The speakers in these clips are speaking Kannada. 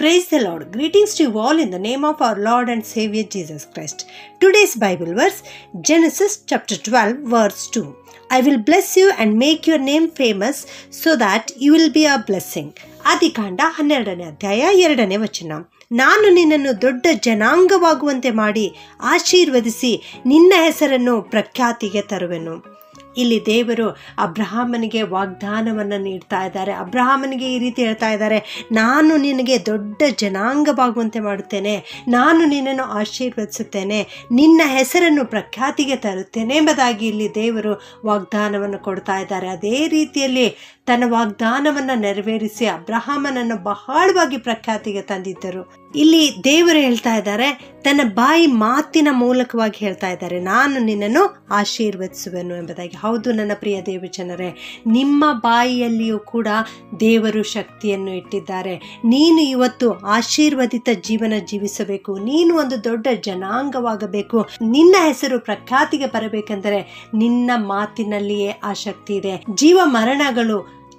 Praise the Lord. Greetings to you all in the name of our Lord and Savior Jesus Christ. Today's Bible verse, Genesis chapter 12 verse 2. I will bless you and make your name famous so that you will be a blessing. ಆದಿಕಾಂಡ 12ನೇ ಅಧ್ಯಾಯ 2ನೇ ವಚನ. ನಾನು ನಿನ್ನನ್ನು ದೊಡ್ಡ ಜನಾಂಗವಾಗುವಂತೆ ಮಾಡಿ ಆಶೀರ್ವದಿಸಿ ನಿನ್ನ ಹೆಸರನ್ನು ಪ್ರಖ್ಯಾತಿಗೆ ತರುವೆನು. ಇಲ್ಲಿ ದೇವರು ಅಬ್ರಹಾಮನಿಗೆ ವಾಗ್ದಾನವನ್ನು ನೀಡ್ತಾ ಇದ್ದಾರೆ. ಅಬ್ರಹಾಮನಿಗೆ ಈ ರೀತಿ ಹೇಳ್ತಾ ಇದ್ದಾರೆ, ನಾನು ನಿನಗೆ ದೊಡ್ಡ ಜನಾಂಗವಾಗುವಂತೆ ಮಾಡುತ್ತೇನೆ, ನಾನು ನಿನ್ನನ್ನು ಆಶೀರ್ವದಿಸುತ್ತೇನೆ, ನಿನ್ನ ಹೆಸರನ್ನು ಪ್ರಖ್ಯಾತಿಗೆ ತರುತ್ತೇನೆ ಎಂಬುದಾಗಿ ಇಲ್ಲಿ ದೇವರು ವಾಗ್ದಾನವನ್ನು ಕೊಡ್ತಾ ಇದ್ದಾರೆ. ಅದೇ ರೀತಿಯಲ್ಲಿ ತನ್ನ ವಾಗ್ದಾನವನ್ನು ನೆರವೇರಿಸಿ ಅಬ್ರಹಾಮನನ್ನು ಬಹಳವಾಗಿ ಪ್ರಖ್ಯಾತಿಗೆ ತಂದಿದ್ದರು. ಇಲ್ಲಿ ದೇವರು ಹೇಳ್ತಾ ಇದ್ದಾರೆ, ತನ್ನ ಬಾಯಿ ಮಾತಿನ ಮೂಲಕವಾಗಿ ಹೇಳ್ತಾ ಇದ್ದಾರೆ, ನಾನು ನಿನ್ನನ್ನು ಆಶೀರ್ವದಿಸುವೆನು ಎಂಬುದಾಗಿ. ಹೌದು ನನ್ನ ಪ್ರಿಯ ದೇವಜನರೇ, ನಿಮ್ಮ ಬಾಯಿಯಲ್ಲಿಯೂ ಕೂಡ ದೇವರು ಶಕ್ತಿಯನ್ನು ಇಟ್ಟಿದ್ದಾರೆ. ನೀನು ಇವತ್ತು ಆಶೀರ್ವದಿತ ಜೀವನ ಜೀವಿಸಬೇಕು, ನೀನು ಒಂದು ದೊಡ್ಡ ಜನಾಂಗವಾಗಬೇಕು, ನಿನ್ನ ಹೆಸರು ಪ್ರಖ್ಯಾತಿಗೆ ಬರಬೇಕೆಂದರೆ ನಿನ್ನ ಮಾತಿನಲ್ಲಿಯೇ ಆ ಶಕ್ತಿ ಇದೆ. ಜೀವ ಮರಣಗಳು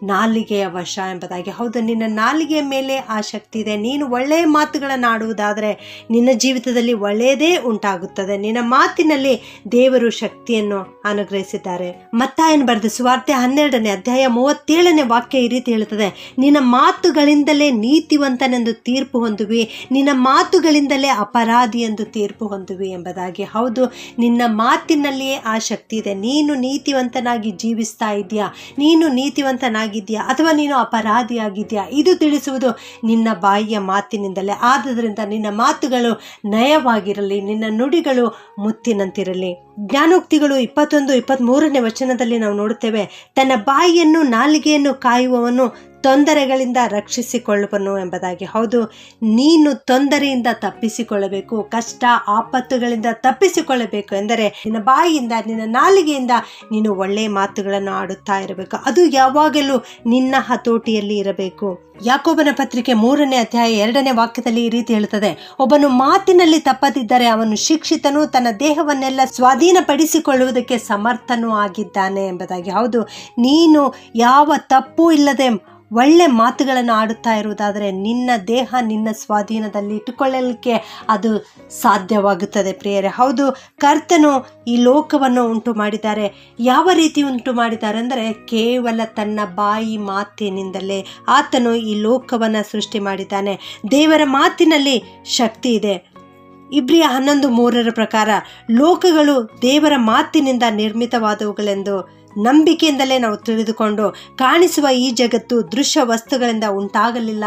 ನಾಲಿಗೆಯ ವಶ ಎಂಬುದಾಗಿ. ಹೌದು, ನಿನ್ನ ನಾಲಿಗೆಯ ಮೇಲೆ ಆ ಶಕ್ತಿ ಇದೆ. ನೀನು ಒಳ್ಳೆಯ ಮಾತುಗಳನ್ನು ಆಡುವುದಾದರೆ ನಿನ್ನ ಜೀವಿತದಲ್ಲಿ ಒಳ್ಳೆಯದೇ ಉಂಟಾಗುತ್ತದೆ. ನಿನ್ನ ಮಾತಿನಲ್ಲಿ ದೇವರು ಶಕ್ತಿಯನ್ನು ಅನುಗ್ರಹಿಸಿದ್ದಾರೆ. ಮತ್ತಾಯನು ಬರೆದ ಸುವಾರ್ತೆ 12ನೇ ಅಧ್ಯಾಯ 37ನೇ ವಾಕ್ಯ ಈ ರೀತಿ ಹೇಳುತ್ತದೆ, ನಿನ್ನ ಮಾತುಗಳಿಂದಲೇ ನೀತಿವಂತನೆಂದು ತೀರ್ಪು ಹೊಂದುವಿ, ನಿನ್ನ ಮಾತುಗಳಿಂದಲೇ ಅಪರಾಧಿ ಎಂದು ತೀರ್ಪು ಹೊಂದುವಿ ಎಂಬುದಾಗಿ. ಹೌದು, ನಿನ್ನ ಮಾತಿನಲ್ಲಿಯೇ ಆ ಶಕ್ತಿ ಇದೆ. ನೀನು ನೀತಿವಂತನಾಗಿ ಜೀವಿಸ್ತಾ ಇದೆಯಾ, ನೀನು ನೀತಿವಂತನಾಗಿದ್ಯಾ ಅಥವಾ ನೀನು ಅಪರಾಧಿಯಾಗಿದ್ಯಾ, ಇದು ತಿಳಿಸುವುದು ನಿನ್ನ ಬಾಯಿಯ ಮಾತಿನಿಂದಲೇ. ಆದುದರಿಂದ ನಿನ್ನ ಮಾತುಗಳು ನಯವಾಗಿರಲಿ, ನಿನ್ನ ನುಡಿಗಳು ಮುತ್ತಿನಂತಿರಲಿ. ಜ್ಞಾನೋಕ್ತಿಗಳು 21-23ನೇ ವಚನದಲ್ಲಿ ನಾವು ನೋಡುತ್ತೇವೆ, ತನ್ನ ಬಾಯಿಯನ್ನು ನಾಲಿಗೆಯನ್ನು ಕಾಯುವವನು ತೊಂದರೆಗಳಿಂದ ರಕ್ಷಿಸಿಕೊಳ್ಳುವನು ಎಂಬುದಾಗಿ. ಹೌದು, ನೀನು ತೊಂದರೆಯಿಂದ ತಪ್ಪಿಸಿಕೊಳ್ಳಬೇಕು, ಕಷ್ಟ ಆಪತ್ತುಗಳಿಂದ ತಪ್ಪಿಸಿಕೊಳ್ಳಬೇಕು ಎಂದರೆ ನಿನ್ನ ಬಾಯಿಯಿಂದ, ನಿನ್ನ ನಾಲಿಗೆಯಿಂದ ನೀನು ಒಳ್ಳೆಯ ಮಾತುಗಳನ್ನು ಆಡುತ್ತಾ ಇರಬೇಕು. ಅದು ಯಾವಾಗಲೂ ನಿನ್ನ ಹತೋಟಿಯಲ್ಲಿ ಇರಬೇಕು. ಯಾಕೋಬನ ಪತ್ರಿಕೆ 3ನೇ ಅಧ್ಯಾಯ 2ನೇ ವಾಕ್ಯದಲ್ಲಿ ಈ ರೀತಿ ಹೇಳುತ್ತದೆ, ಒಬ್ಬನು ಮಾತಿನಲ್ಲಿ ತಪ್ಪದಿದ್ದರೆ ಅವನು ಶಿಕ್ಷಿತನು, ತನ್ನ ದೇಹವನ್ನೆಲ್ಲ ಸ್ವಾಧೀನಪಡಿಸಿಕೊಳ್ಳುವುದಕ್ಕೆ ಸಮರ್ಥನೂ ಆಗಿದ್ದಾನೆ ಎಂಬುದಾಗಿ. ಹೌದು, ನೀನು ಯಾವ ತಪ್ಪು ಇಲ್ಲದೆ ಒಳ್ಳೆ ಮಾತುಗಳನ್ನು ಆಡುತ್ತಾ ಇರುವುದಾದರೆ ನಿನ್ನ ದೇಹ ನಿನ್ನ ಸ್ವಾಧೀನದಲ್ಲಿ ಇಟ್ಟುಕೊಳ್ಳಲಿಕ್ಕೆ ಅದು ಸಾಧ್ಯವಾಗುತ್ತದೆ ಪ್ರಿಯರೇ. ಹೌದು, ಕರ್ತನು ಈ ಲೋಕವನ್ನು ಉಂಟು ಮಾಡಿದ್ದಾರೆ. ಯಾವ ರೀತಿ ಉಂಟು ಮಾಡಿದ್ದಾರೆ ಅಂದರೆ ಕೇವಲ ತನ್ನ ಬಾಯಿ ಮಾತಿನಿಂದಲೇ ಆತನು ಈ ಲೋಕವನ್ನು ಸೃಷ್ಟಿ ಮಾಡಿದ್ದಾನೆ. ದೇವರ ಮಾತಿನಲ್ಲಿ ಶಕ್ತಿ ಇದೆ. ಇಬ್ರಿಯ 11:3 ಪ್ರಕಾರ ಲೋಕಗಳು ದೇವರ ಮಾತಿನಿಂದ ನಿರ್ಮಿತವಾದವುಗಳೆಂದು ನಂಬಿಕೆಯಿಂದಲೇ ನಾವು ತಿಳಿದುಕೊಂಡು ಕಾಣಿಸುವ ಈ ಜಗತ್ತು ದೃಶ್ಯ ವಸ್ತುಗಳಿಂದ ಉಂಟಾಗಲಿಲ್ಲ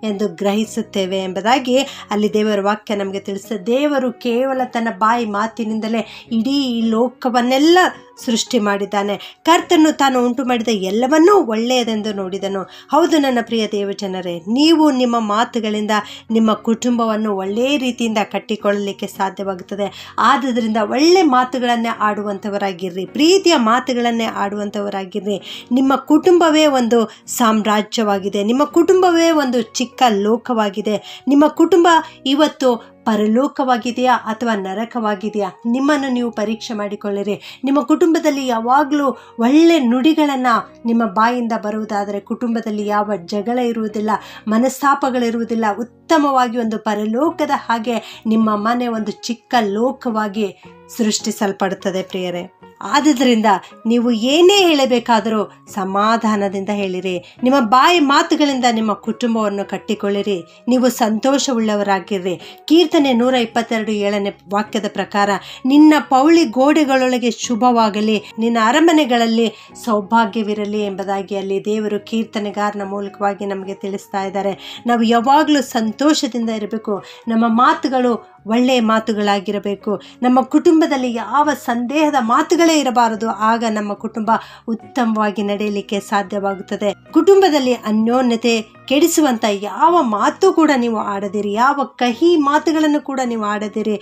ಎಂದು ಗ್ರಹಿಸುತ್ತೇವೆ ಎಂಬುದಾಗಿ ಅಲ್ಲಿ ದೇವರ ವಾಕ್ಯ ನಮಗೆ ತಿಳಿಸುತ್ತದೆ. ದೇವರು ಕೇವಲ ತನ್ನ ಬಾಯಿ ಮಾತಿನಿಂದಲೇ ಇಡೀ ಈ ಲೋಕವನ್ನೆಲ್ಲ ಸೃಷ್ಟಿ ಮಾಡಿದ್ದಾನೆ. ಕರ್ತನು ತಾನು ಉಂಟು ಮಾಡಿದ ಎಲ್ಲವನ್ನೂ ಒಳ್ಳೆಯದೆಂದು ನೋಡಿದನು. ಹೌದು ನನ್ನ ಪ್ರಿಯ ದೇವಜನರೇ, ನೀವು ನಿಮ್ಮ ಮಾತುಗಳಿಂದ ನಿಮ್ಮ ಕುಟುಂಬವನ್ನು ಒಳ್ಳೆಯ ರೀತಿಯಿಂದ ಕಟ್ಟಿಕೊಳ್ಳಲಿಕ್ಕೆ ಸಾಧ್ಯವಾಗುತ್ತದೆ. ಆದುದರಿಂದ ಒಳ್ಳೆ ಮಾತುಗಳನ್ನೇ ಆಡುವಂಥವರಾಗಿರ್ರಿ, ಪ್ರೀತಿಯ ಮಾತುಗಳನ್ನೇ ಆಡುವಂಥವರಾಗಿರ್ರಿ. ನಿಮ್ಮ ಕುಟುಂಬವೇ ಒಂದು ಸಾಮ್ರಾಜ್ಯವಾಗಿದೆ, ನಿಮ್ಮ ಕುಟುಂಬವೇ ಒಂದು ಚಿಕ್ಕ ಲೋಕವಾಗಿದೆ. ನಿಮ್ಮ ಕುಟುಂಬ ಇವತ್ತು ಪರಲೋಕವಾಗಿದೆಯಾ ಅಥವಾ ನರಕವಾಗಿದೆಯಾ, ನಿಮ್ಮನ್ನು ನೀವು ಪರೀಕ್ಷೆ ಮಾಡಿಕೊಳ್ಳಿರಿ. ನಿಮ್ಮ ಕುಟುಂಬದಲ್ಲಿ ಯಾವಾಗಲೂ ಒಳ್ಳೆ ನುಡಿಗಳನ್ನು ನಿಮ್ಮ ಬಾಯಿಂದ ಬರುವುದಾದರೆ ಕುಟುಂಬದಲ್ಲಿ ಯಾವ ಜಗಳ ಇರುವುದಿಲ್ಲ, ಮನಸ್ತಾಪಗಳಿರುವುದಿಲ್ಲ. ಉತ್ತಮವಾಗಿ ಒಂದು ಪರಲೋಕದ ಹಾಗೆ ನಿಮ್ಮ ಮನೆ ಒಂದು ಚಿಕ್ಕ ಲೋಕವಾಗಿ ಸೃಷ್ಟಿಸಲ್ಪಡುತ್ತದೆ ಪ್ರಿಯರೇ. ಆದುದರಿಂದ ನೀವು ಏನೇ ಹೇಳಬೇಕಾದರೂ ಸಮಾಧಾನದಿಂದ ಹೇಳಿರಿ. ನಿಮ್ಮ ಬಾಯಿ ಮಾತುಗಳಿಂದ ನಿಮ್ಮ ಕುಟುಂಬವನ್ನು ಕಟ್ಟಿಕೊಳ್ಳಿರಿ. ನೀವು ಸಂತೋಷವುಳ್ಳವರಾಗಿರ್ರಿ. ಕೀರ್ತನೆ 122:7ನೇ ವಾಕ್ಯದ ಪ್ರಕಾರ, ನಿನ್ನ ಪೌಳಿ ಗೋಡೆಗಳೊಳಗೆ ಶುಭವಾಗಲಿ, ನಿನ್ನ ಅರಮನೆಗಳಲ್ಲಿ ಸೌಭಾಗ್ಯವಿರಲಿ ಎಂಬುದಾಗಿ ಅಲ್ಲಿ ದೇವರು ಕೀರ್ತನೆಗಾರನ ಮೂಲಕವಾಗಿ ನಮಗೆ ತಿಳಿಸ್ತಾ ಇದ್ದಾರೆ. ನಾವು ಯಾವಾಗಲೂ ಸಂತೋಷದಿಂದ ಇರಬೇಕು. ನಮ್ಮ ಮಾತುಗಳು ಒಳ್ಳೆಯ ಮಾತುಗಳಾಗಿರಬೇಕು. ನಮ್ಮ ಕುಟುಂಬದಲ್ಲಿ ಯಾವ ಸಂದೇಹದ ಮಾತುಗಳೇ ಇರಬಾರದು. ಆಗ ನಮ್ಮ ಕುಟುಂಬ ಉತ್ತಮವಾಗಿ ನಡೆಯಲಿಕ್ಕೆ ಸಾಧ್ಯವಾಗುತ್ತದೆ. ಕುಟುಂಬದಲ್ಲಿ ಅನ್ಯೋನ್ಯತೆ ಕೆಡಿಸುವಂಥ ಯಾವ ಮಾತು ಕೂಡ ನೀವು ಆಡದಿರಿ, ಯಾವ ಕಹಿ ಮಾತುಗಳನ್ನು ಕೂಡ ನೀವು ಆಡದಿರಿ.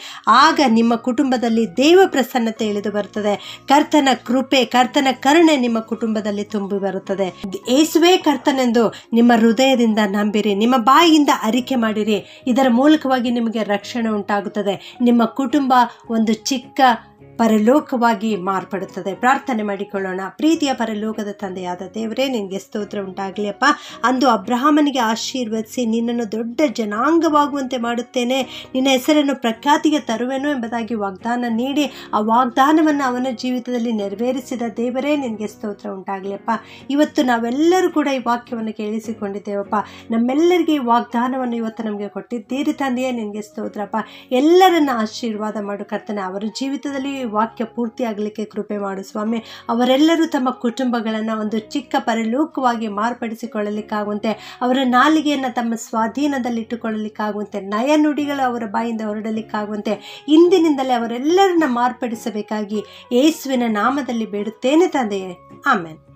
ಆಗ ನಿಮ್ಮ ಕುಟುಂಬದಲ್ಲಿ ದೇವ ಪ್ರಸನ್ನತೆ ಇಳಿದು ಬರುತ್ತದೆ. ಕರ್ತನ ಕೃಪೆ, ಕರ್ತನ ಕರುಣೆ ನಿಮ್ಮ ಕುಟುಂಬದಲ್ಲಿ ತುಂಬಿ ಬರುತ್ತದೆ. ಯೇಸುವೇ ಕರ್ತನೆಂದು ನಿಮ್ಮ ಹೃದಯದಿಂದ ನಂಬಿರಿ, ನಿಮ್ಮ ಬಾಯಿಯಿಂದ ಅರಿಕೆ ಮಾಡಿರಿ. ಇದರ ಮೂಲಕವಾಗಿ ನಿಮಗೆ ರಕ್ಷಣೆ ಉಂಟಾಗುತ್ತದೆ. ನಿಮ್ಮ ಕುಟುಂಬ ಒಂದು ಚಿಕ್ಕ ಪರಲೋಕವಾಗಿ ಮಾರ್ಪಡುತ್ತದೆ. ಪ್ರಾರ್ಥನೆ ಮಾಡಿಕೊಳ್ಳೋಣ. ಪ್ರೀತಿಯ ಪರಲೋಕದ ತಂದೆಯಾದ ದೇವರೇ, ನಿನಗೆ ಸ್ತೋತ್ರ ಉಂಟಾಗಲಿ ಅಪ್ಪ. ಅಂದು ಅಬ್ರಹಾಮನಿಗೆ ಆಶೀರ್ವದಿಸಿ ನಿನ್ನನ್ನು ದೊಡ್ಡ ಜನಾಂಗವಾಗುವಂತೆ ಮಾಡುತ್ತೇನೆ, ನಿನ್ನ ಹೆಸರನ್ನು ಪ್ರಖ್ಯಾತಿಗೆ ತರುವೆನು ಎಂಬುದಾಗಿ ವಾಗ್ದಾನ ನೀಡಿ ಆ ವಾಗ್ದಾನವನ್ನು ಅವನ ಜೀವಿತದಲ್ಲಿ ನೆರವೇರಿಸಿದ ದೇವರೇ, ನಿನಗೆ ಸ್ತೋತ್ರ ಉಂಟಾಗಲಿ ಅಪ್ಪ. ಇವತ್ತು ನಾವೆಲ್ಲರೂ ಕೂಡ ಈ ವಾಕ್ಯವನ್ನು ಕೇಳಿಸಿಕೊಂಡಿದ್ದೇವಪ್ಪ. ನಮ್ಮೆಲ್ಲರಿಗೆ ಈ ವಾಗ್ದಾನವನ್ನು ಇವತ್ತು ನಮಗೆ ಕೊಟ್ಟಿದ್ದೀರಿ ತಂದೆಯೇ, ನಿನಗೆ ಸ್ತೋತ್ರಪ್ಪ. ಎಲ್ಲರನ್ನ ಆಶೀರ್ವಾದ ಮಾಡು ಕರ್ತನೆ. ಅವರ ಜೀವಿತದಲ್ಲಿ ವಾಕ್ಯ ಪೂರ್ತಿ ಆಗಲಿಕ್ಕೆ ಕೃಪೆ ಮಾಡು ಸ್ವಾಮಿ. ಅವರೆಲ್ಲರೂ ತಮ್ಮ ಕುಟುಂಬಗಳನ್ನು ಒಂದು ಚಿಕ್ಕ ಪರಲೋಕವಾಗಿ ಮಾರ್ಪಡಿಸಿಕೊಳ್ಳಲಿಕ್ಕಾಗುವಂತೆ, ಅವರ ನಾಲಿಗೆಯನ್ನು ತಮ್ಮ ಸ್ವಾಧೀನದಲ್ಲಿಟ್ಟುಕೊಳ್ಳಲಿಕ್ಕಾಗುವಂತೆ, ನಯ ನುಡಿಗಳು ಅವರ ಬಾಯಿಂದ ಹೊರಡಲಿಕ್ಕಾಗುವಂತೆ ಇಂದಿನಿಂದಲೇ ಅವರೆಲ್ಲರನ್ನ ಮಾರ್ಪಡಿಸಬೇಕಾಗಿ ಯೇಸುವಿನ ನಾಮದಲ್ಲಿ ಬೇಡುತ್ತೇನೆ ತಂದೆಯೇ. ಆಮೆನ್.